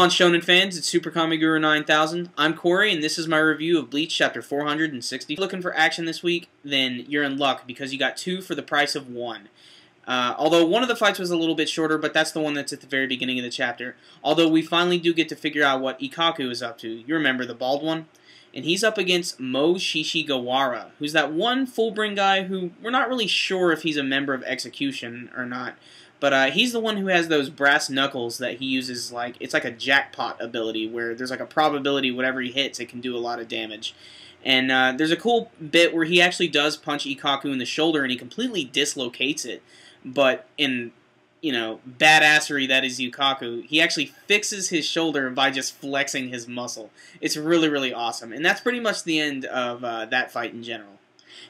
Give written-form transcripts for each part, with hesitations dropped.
on, Shonen fans, it's SuperKamiGuru9000. I'm Corey, and this is my review of Bleach Chapter 460. If you're looking for action this week, then you're in luck, because you got 2 for the price of 1. Although one of the fights was a little bit shorter, but that's the one that's at the very beginning of the chapter. Although we finally do get to figure out what Ikkaku is up to. You remember, the bald one? And he's up against Mo Shishigawara, who's that one Fullbring guy who we're not really sure if he's a member of Execution or not. But he's the one who has those brass knuckles that he uses, like, it's like a jackpot ability, where there's like a probability whatever he hits, it can do a lot of damage. And there's a cool bit where he actually does punch Ikkaku in the shoulder, and he completely dislocates it. But in, you know, badassery that is Ikkaku, he actually fixes his shoulder by just flexing his muscle. It's really, really awesome. And that's pretty much the end of that fight in general.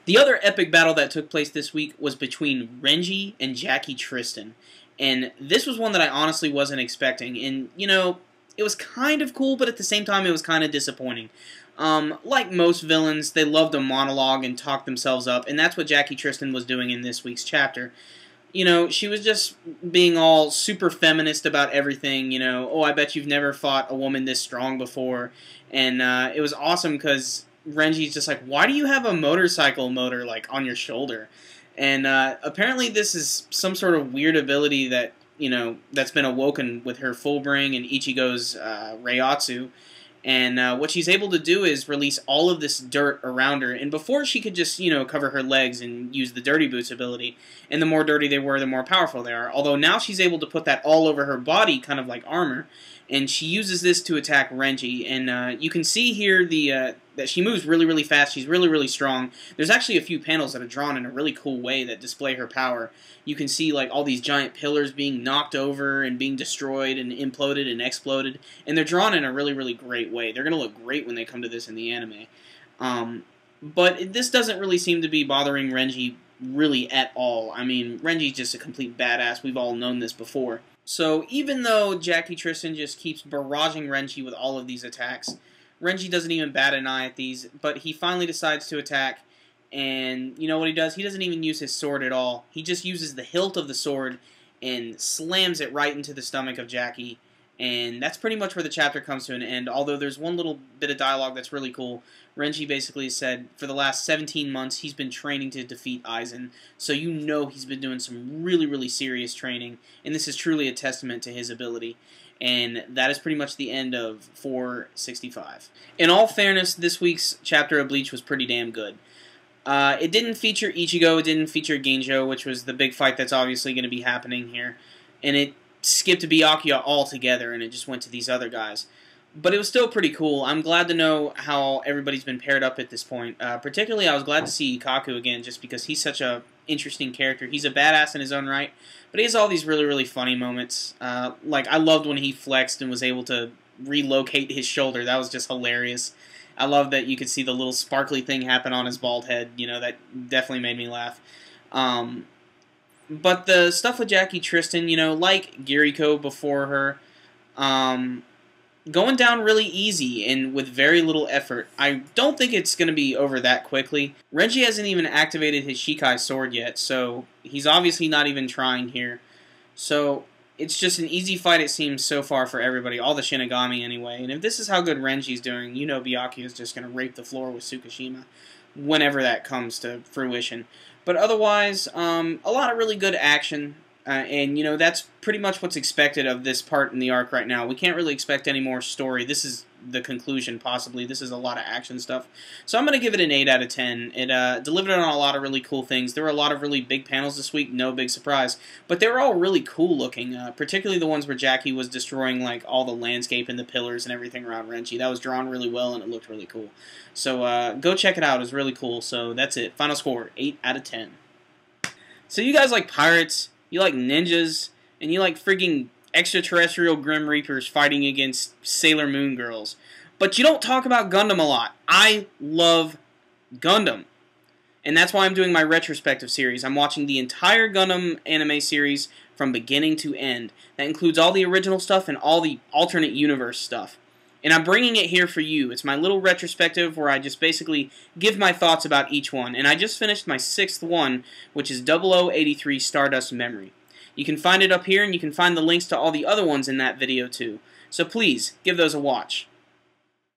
The other epic battle that took place this week was between Renji and Jackie Tristan. And this was one that I honestly wasn't expecting. And, you know, it was kind of cool, but at the same time it was kind of disappointing. Like most villains, they love to monologue and talk themselves up, and that's what Jackie Tristan was doing in this week's chapter. You know, she was just being all super feminist about everything, you know, oh, I bet you've never fought a woman this strong before. And it was awesome because Renji's just like, why do you have a motorcycle motor, like, on your shoulder? And apparently this is some sort of weird ability that, you know, that's been awoken with her Fullbring and Ichigo's Reiatsu. And what she's able to do is release all of this dirt around her. And before, she could just, you know, cover her legs and use the Dirty Boots ability. And the more dirty they were, the more powerful they are. Although now she's able to put that all over her body, kind of like armor. And she uses this to attack Renji. And you can see here that she moves really, really fast. She's really, really strong. There's actually a few panels that are drawn in a really cool way that display her power. You can see, like, all these giant pillars being knocked over and being destroyed and imploded and exploded. And they're drawn in a really, really great way. They're going to look great when they come to this in the anime. But this doesn't really seem to be bothering Renji really at all. I mean, Renji's just a complete badass. We've all known this before. So even though Jackie Tristan just keeps barraging Renji with all of these attacks, Renji doesn't even bat an eye at these, but he finally decides to attack. And you know what he does? He doesn't even use his sword at all. He just uses the hilt of the sword and slams it right into the stomach of Jackie. And that's pretty much where the chapter comes to an end, although there's one little bit of dialogue that's really cool. Renji basically said for the last 17 months he's been training to defeat Aizen, so you know he's been doing some really, really serious training, and this is truly a testament to his ability. And that is pretty much the end of 465. In all fairness, this week's chapter of Bleach was pretty damn good. It didn't feature Ichigo, it didn't feature Ginjo, which was the big fight that's obviously going to be happening here, and it skipped Byakuya altogether, and it just went to these other guys. But it was still pretty cool. I'm glad to know how everybody's been paired up at this point. Particularly, I was glad to see Ikkaku again, just because he's such a interesting character. He's a badass in his own right, but he has all these really, really funny moments. Like, I loved when he flexed and was able to relocate his shoulder. That was just hilarious. I love that you could see the little sparkly thing happen on his bald head. You know, that definitely made me laugh. But the stuff with Jackie Tristan, you know, like Giriko before her, going down really easy and with very little effort. I don't think it's going to be over that quickly. Renji hasn't even activated his Shikai sword yet, so he's obviously not even trying here. So it's just an easy fight, it seems, so far for everybody, all the Shinigami anyway. And if this is how good Renji's doing, you know Byakuya is just going to rape the floor with Tsukishima whenever that comes to fruition. But otherwise, a lot of really good action, and, you know, that's pretty much what's expected of this part in the arc right now. We can't really expect any more story. This is the conclusion, possibly. This is a lot of action stuff. So I'm going to give it an 8 out of 10. It delivered on a lot of really cool things. There were a lot of really big panels this week, no big surprise. But they were all really cool looking, particularly the ones where Jackie was destroying, like, all the landscape and the pillars and everything around Renji. That was drawn really well, and it looked really cool. So go check it out. It was really cool. So that's it. Final score, 8 out of 10. So you guys like pirates, you like ninjas, and you like freaking extraterrestrial Grim Reapers fighting against Sailor Moon girls. But you don't talk about Gundam a lot. I love Gundam. And that's why I'm doing my retrospective series. I'm watching the entire Gundam anime series from beginning to end. That includes all the original stuff and all the alternate universe stuff. And I'm bringing it here for you. It's my little retrospective where I just basically give my thoughts about each one. And I just finished my 6th one, which is 0083 Stardust Memory. You can find it up here, and you can find the links to all the other ones in that video too. So please, give those a watch.